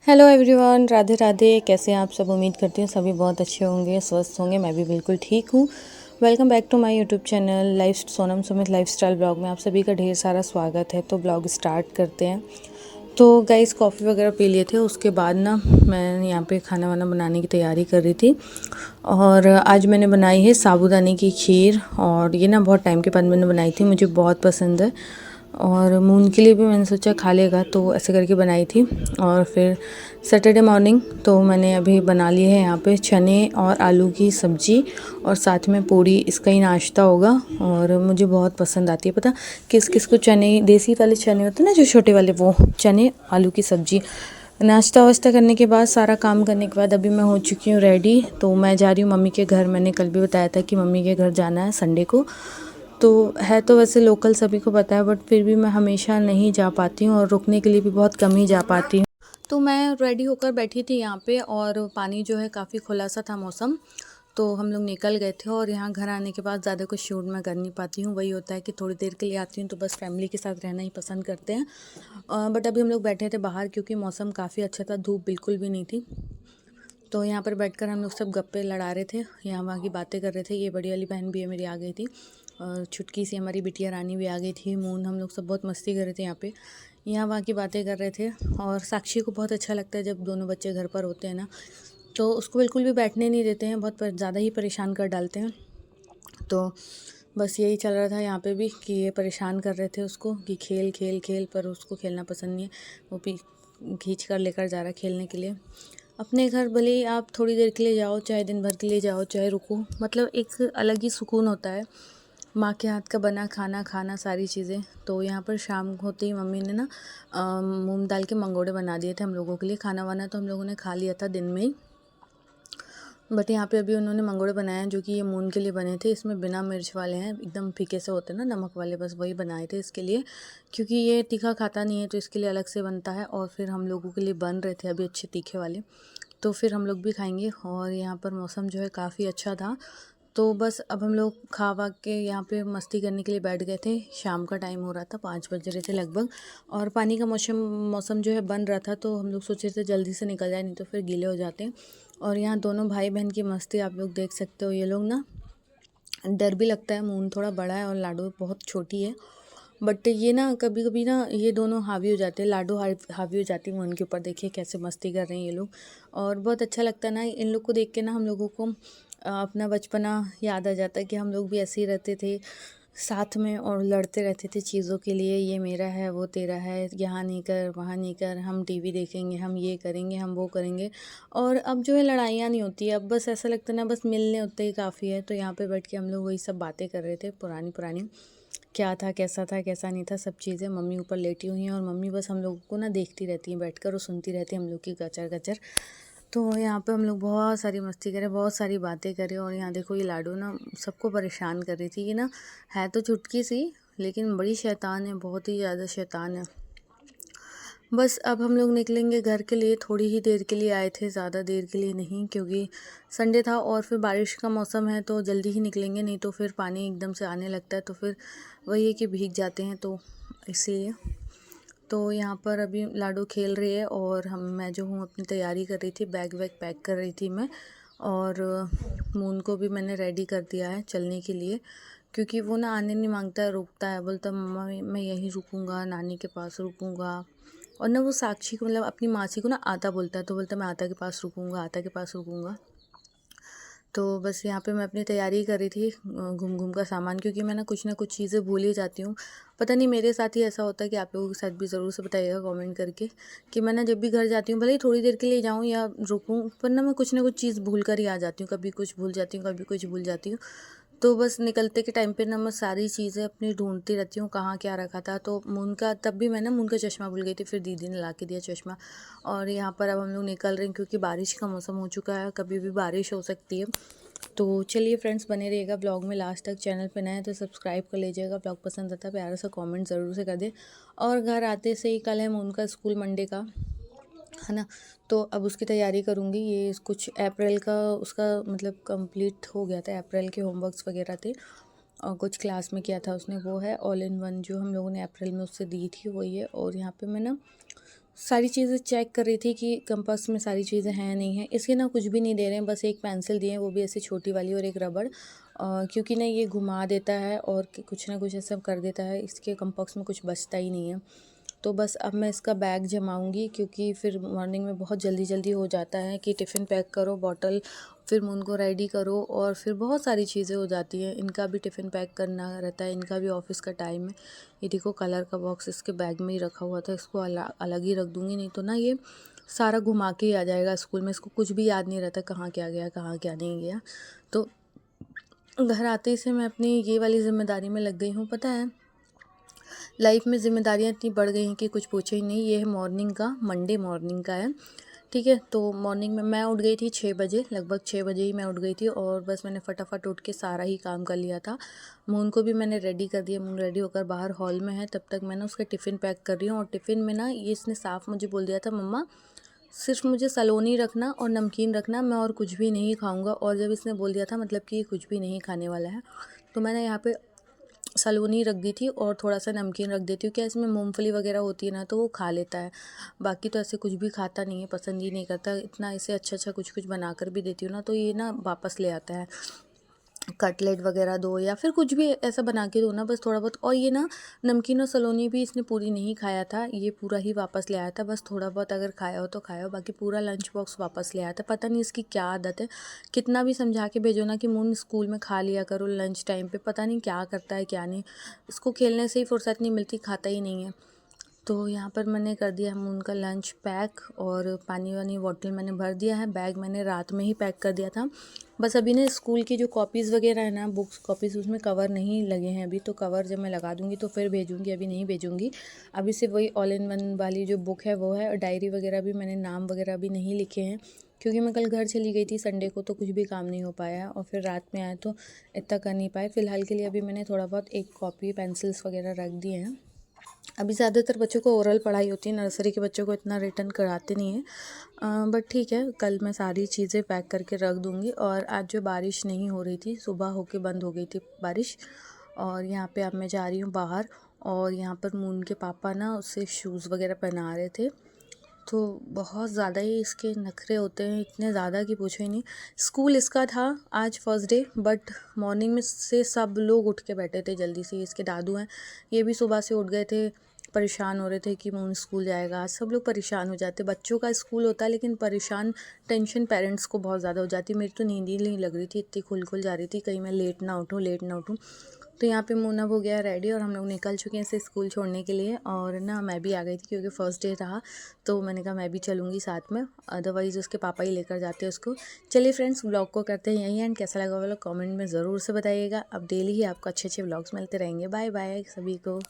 Hello everyone, Radhe Radhe. कैसे हैं आप सब? उम्मीद करती हूँ सभी बहुत अच्छे होंगे, स्वस्थ होंगे। मैं भी बिल्कुल ठीक हूँ। Welcome back to my YouTube channel life Sonam Sumit lifestyle blog में आप सभी का ढेर सारा स्वागत है। तो ब्लॉग स्टार्ट करते हैं। तो गाइस, कॉफ़ी वगैरह पी लिए थे, उसके बाद ना मैं यहाँ पे खाना वाना बनाने की तैयारी कर रही थी। और आज मैंने बनाई है साबूदाने की खीर, और ये ना बहुत टाइम के बाद मैंने बनाई थी, मुझे बहुत पसंद है। और मून के लिए भी मैंने सोचा खा लेगा, तो ऐसे करके बनाई थी। और फिर सैटरडे मॉर्निंग तो मैंने अभी बना ली है यहाँ पे चने और आलू की सब्ज़ी, और साथ में पूड़ी। इसका ही नाश्ता होगा और मुझे बहुत पसंद आती है। पता किस किस को चने, देसी वाले चने होते हैं ना जो छोटे वाले, वो चने आलू की सब्ज़ी। नाश्ता वास्ता करने के बाद, सारा काम करने के बाद अभी मैं हो चुकी हूँ रेडी। तो मैं जा रही हूँ मम्मी के घर। मैंने कल भी बताया था कि मम्मी के घर जाना है संडे को। तो है तो वैसे लोकल, सभी को पता है, बट फिर भी मैं हमेशा नहीं जा पाती हूँ और रुकने के लिए भी बहुत कम ही जा पाती हूँ। तो मैं रेडी होकर बैठी थी यहाँ पे, और पानी जो है काफ़ी खुला सा था मौसम। तो हम लोग निकल गए थे, और यहाँ घर आने के बाद ज़्यादा कुछ शूट मैं कर नहीं पाती हूँ। वही होता है कि थोड़ी देर के लिए आती हूँ तो बस फैमिली के साथ रहना ही पसंद करते हैं। बट अभी हम लोग बैठे थे बाहर, क्योंकि मौसम काफ़ी अच्छा था, धूप बिल्कुल भी नहीं थी। तो यहाँ पर बैठकर हम लोग सब गप्पे लड़ा रहे थे, यहाँ वहाँ की बातें कर रहे थे। ये बड़ी वाली बहन भी है मेरी, आ गई थी। और छुटकी सी हमारी बिटिया रानी भी आ गई थी। मून, हम लोग सब बहुत मस्ती कर रहे थे यहाँ पे, यहाँ वहाँ की बातें कर रहे थे। और साक्षी को बहुत अच्छा लगता है जब दोनों बच्चे घर पर होते हैं ना, तो उसको बिल्कुल भी बैठने नहीं देते हैं, बहुत ज़्यादा ही परेशान कर डालते हैं। तो बस यही चल रहा था यहाँ पे भी, कि ये परेशान कर रहे थे उसको कि खेल खेल खेल, पर उसको खेलना पसंद नहीं है। वो भी खींच कर लेकर जा रहा है खेलने के लिए। अपने घर भले ही आप थोड़ी देर के लिए जाओ, चाहे दिन भर के लिए जाओ, चाहे रुको, मतलब एक अलग ही सुकून होता है माँ के हाथ का बना खाना खाना, सारी चीज़ें। तो यहाँ पर शाम होते ही मम्मी ने ना मूंग दाल के मंगोड़े बना दिए थे हम लोगों के लिए। खाना वाना तो हम लोगों ने खा लिया था दिन में ही, बट यहाँ पे अभी उन्होंने मंगोड़े बनाए हैं, जो कि ये मून के लिए बने थे। इसमें बिना मिर्च वाले हैं, एकदम फीके से होते हैं ना, नमक वाले, बस वही बनाए थे इसके लिए। क्योंकि ये तीखा खाता नहीं है, तो इसके लिए अलग से बनता है। और फिर हम लोगों के लिए बन रहे थे अभी अच्छे तीखे वाले, तो फिर हम लोग भी खाएंगे। और यहाँ पर मौसम जो है काफ़ी अच्छा था। तो बस अब हम लोग खा वा के यहाँ पे मस्ती करने के लिए बैठ गए थे। शाम का टाइम हो रहा था, 5 बज रहे थे लगभग, और पानी का मौसम मौसम जो है बन रहा था। तो हम लोग सोचे थे जल्दी से निकल जाए, नहीं तो फिर गीले हो जाते हैं। और यहाँ दोनों भाई बहन की मस्ती आप लोग देख सकते हो। ये लोग ना, डर भी लगता है, मून थोड़ा बड़ा है और लाडो बहुत छोटी है। बट ये ना कभी कभी ना ये दोनों हावी हो जाते हैं, लाडो हावी हो जाती है मून के ऊपर। देखिए कैसे मस्ती कर रहे हैं ये लोग, और बहुत अच्छा लगता है ना इन लोग को देख के। ना हम लोगों को अपना बचपना याद आ जाता है, कि हम लोग भी ऐसे ही रहते थे साथ में, और लड़ते रहते थे चीज़ों के लिए। ये मेरा है, वो तेरा है, यहाँ नहीं कर, वहाँ नहीं कर, हम टीवी देखेंगे, हम ये करेंगे, हम वो करेंगे। और अब जो है लड़ाइयाँ नहीं होती है, अब बस ऐसा लगता है ना, बस मिलने उतने ही काफ़ी है। तो यहाँ पे बैठ के हम लोग वही सब बातें कर रहे थे, पुरानी पुरानी, क्या था, कैसा नहीं था, सब चीज़ें। मम्मी ऊपर लेटी हुई हैं, और मम्मी बस हम लोगों को ना देखती रहती हैं बैठकर, और सुनती रहती है हम लोग की गचर गचर। तो यहाँ पे हम लोग बहुत सारी मस्ती करें, बहुत सारी बातें करें। और यहाँ देखो, ये लाडो ना सबको परेशान कर रही थी। ये ना है तो चुटकी सी, लेकिन बड़ी शैतान है, बहुत ही ज़्यादा शैतान है। बस अब हम लोग निकलेंगे घर के लिए। थोड़ी ही देर के लिए आए थे, ज़्यादा देर के लिए नहीं, क्योंकि संडे था और फिर बारिश का मौसम है, तो जल्दी ही निकलेंगे, नहीं तो फिर पानी एकदम से आने लगता है, तो फिर वही है कि भीग जाते हैं, तो इसलिए। तो यहाँ पर अभी लाडो खेल रही है, और मैं जो हूँ अपनी तैयारी कर रही थी, बैग वैग पैक कर रही थी मैं। और मून को भी मैंने रेडी कर दिया है चलने के लिए, क्योंकि वो ना आने नहीं मांगता है, रुकता है, बोलता मम्मा मैं यहीं रुकूंगा, नानी के पास रुकूंगा। और ना वो साक्षी को, मतलब अपनी मासी को ना आता बोलता है, तो बोलता मैं आता के पास रुकूंगा, आता के पास रुकूंगा। तो बस यहाँ पे मैं अपनी तैयारी कर रही थी, घूम घूम का सामान, क्योंकि मैं ना कुछ चीज़ें भूल ही जाती हूँ। पता नहीं मेरे साथ ही ऐसा होता है, कि आप लोगों के साथ भी ज़रूर से बताइएगा कमेंट करके, कि मैं ना जब भी घर जाती हूँ, भले ही थोड़ी देर के लिए जाऊँ या रुकूँ, पर ना कुछ चीज़ भूल कर ही आ जाती हूँ। कभी कुछ भूल जाती हूँ, कभी कुछ भूल जाती हूँ। तो बस निकलते के टाइम पे ना मैं सारी चीज़ें अपनी ढूंढती रहती हूँ, कहाँ क्या रखा था। तो मून का, तब भी मैं ना मून का चश्मा भूल गई थी, फिर दीदी ने ला के दिया चश्मा। और यहाँ पर अब हम लोग निकल रहे हैं, क्योंकि बारिश का मौसम हो चुका है, कभी भी बारिश हो सकती है। तो चलिए फ्रेंड्स, बने रहिएगा ब्लॉग में लास्ट तक। चैनल पे नए हैं तो सब्सक्राइब कर लीजिएगा। ब्लॉग पसंद आता है प्यारा सा कमेंट ज़रूर से कर दे। और घर आते से ही, कल है मून का स्कूल, मंडे का है ना, तो अब उसकी तैयारी करूँगी। ये कुछ अप्रैल का उसका मतलब कंप्लीट हो गया था, अप्रैल के होमवर्क्स वगैरह थे, और कुछ क्लास में किया था उसने, वो है ऑल इन वन जो हम लोगों ने अप्रैल में उससे दी थी, वही है। और यहाँ पे मैं ना सारी चीज़ें चेक कर रही थी कि कंपास में सारी चीज़ें हैं नहीं हैं। इसके ना कुछ भी नहीं दे रहे हैं, बस एक पेंसिल दिए हैं, वो भी ऐसी छोटी वाली, और एक रबड़, क्योंकि ना ये घुमा देता है और कुछ ना कुछ ऐसा कर देता है, इसके कंपास में कुछ बचता ही नहीं है। तो बस अब मैं इसका बैग जमाऊंगी, क्योंकि फिर मॉर्निंग में बहुत जल्दी जल्दी हो जाता है कि टिफ़िन पैक करो, बॉटल, फिर उनको रेडी करो, और फिर बहुत सारी चीज़ें हो जाती हैं। इनका भी टिफ़िन पैक करना रहता है, इनका भी ऑफिस का टाइम है। ये देखो कलर का बॉक्स इसके बैग में ही रखा हुआ था, इसको अलग ही रख दूँगी, नहीं तो ना ये सारा घुमा के ही आ जाएगा स्कूल में। इसको कुछ भी याद नहीं रहता कहाँ क्या गया, कहाँ क्या नहीं गया। तो घर आते ही से मैं अपनी ये वाली ज़िम्मेदारी में लग गई हूँ। पता है, लाइफ में ज़िम्मेदारियाँ इतनी बढ़ गई हैं कि कुछ पूछो ही नहीं। ये है मॉर्निंग का, मंडे मॉर्निंग का है, ठीक है। तो मॉर्निंग में मैं उठ गई थी 6 बजे, लगभग 6 बजे ही मैं उठ गई थी, और बस मैंने फटाफट उठ के सारा ही काम कर लिया था। मून को भी मैंने रेडी कर दिया, मून रेडी होकर बाहर हॉल में है, तब तक मैं ना उसका टिफ़िन पैक कर रही हूँ। और टिफ़िन में ना ये इसने साफ़ मुझे बोल दिया था, मम्मा सिर्फ मुझे सलोनी रखना और नमकीन रखना, मैं और कुछ भी नहीं खाऊंगा। और जब इसने बोल दिया था मतलब कि ये कुछ भी नहीं खाने वाला है, तो मैंने यहाँ पे सलोनी रख दी थी और थोड़ा सा नमकीन रख देती हूँ। क्या इसमें मूंगफली वगैरह होती है ना, तो वो खा लेता है। बाकी तो ऐसे कुछ भी खाता नहीं है, पसंद ही नहीं करता। इतना इसे अच्छा अच्छा कुछ कुछ बना कर भी देती हूँ ना, तो ये ना वापस ले आता है। कटलेट वगैरह दो या फिर कुछ भी ऐसा बना के दो ना, बस थोड़ा बहुत। और ये ना नमकीन और सलोनी भी इसने पूरी नहीं खाया था, ये पूरा ही वापस ले आया था। बस थोड़ा बहुत अगर खाया हो तो खाया हो, बाकी पूरा लंच बॉक्स वापस ले आया था। पता नहीं इसकी क्या आदत है, कितना भी समझा के भेजो ना कि मून स्कूल में खा लिया करो लंच टाइम पे, पता नहीं क्या करता है क्या नहीं। इसको खेलने से ही फुर्सत नहीं मिलती, खाता ही नहीं है। तो यहाँ पर मैंने कर दिया हम उनका लंच पैक, और पानी वानी बॉटल मैंने भर दिया है। बैग मैंने रात में ही पैक कर दिया था। बस अभी ना स्कूल की जो कॉपीज़ वगैरह है ना, बुक्स कॉपीज़, उसमें कवर नहीं लगे हैं अभी। तो कवर जब मैं लगा दूँगी तो फिर भेजूँगी, अभी नहीं भेजूँगी। अभी सिर्फ वही ऑल इन वन वाली जो बुक है वो है, और डायरी वगैरह भी मैंने नाम वगैरह भी नहीं लिखे हैं, क्योंकि मैं कल घर चली गई थी संडे को, तो कुछ भी काम नहीं हो पाया है, और फिर रात में आए तो इतना कर नहीं पाए। फ़िलहाल के लिए अभी मैंने थोड़ा बहुत एक कॉपी पेंसिल्स वगैरह रख दिए हैं। अभी ज़्यादातर बच्चों को ओरल पढ़ाई होती है, नर्सरी के बच्चों को इतना रिटर्न कराते नहीं हैं। बट ठीक है, कल मैं सारी चीज़ें पैक करके रख दूँगी। और आज जो बारिश नहीं हो रही थी, सुबह होके बंद हो गई थी बारिश। और यहाँ पे अब मैं जा रही हूँ बाहर, और यहाँ पर मून के पापा ना उससे शूज़ वगैरह पहना रहे थे। तो बहुत ज़्यादा ही इसके नखरे होते हैं, इतने ज़्यादा कि पूछो ही नहीं। स्कूल इसका था आज फर्स्ट डे, बट मॉर्निंग में से सब लोग उठ के बैठे थे जल्दी से। इसके दादू हैं, ये भी सुबह से उठ गए थे, परेशान हो रहे थे कि मून स्कूल जाएगा। आज सब लोग परेशान हो जाते, बच्चों का स्कूल होता है लेकिन परेशान टेंशन पेरेंट्स को बहुत ज़्यादा हो जाती। मेरी तो नींद ही नहीं लग रही थी, इतनी खुल जा रही थी कहीं मैं लेट ना उठूँ, लेट ना उठूँ। तो यहाँ पे मून अब हो गया रेडी, और हम लोग निकल चुके हैं इसे स्कूल छोड़ने के लिए। और ना मैं भी आ गई थी क्योंकि फ़र्स्ट डे रहा, तो मैंने कहा मैं भी चलूँगी साथ में, अदरवाइज़ उसके पापा ही लेकर जाते हैं उसको। चलिए फ्रेंड्स, ब्लॉग को करते हैं यहीं एंड। कैसा लगा वाला कमेंट में ज़रूर से बताइएगा। अब डेली ही आपको अच्छे अच्छे ब्लॉग्स मिलते रहेंगे। बाय बाय सभी को।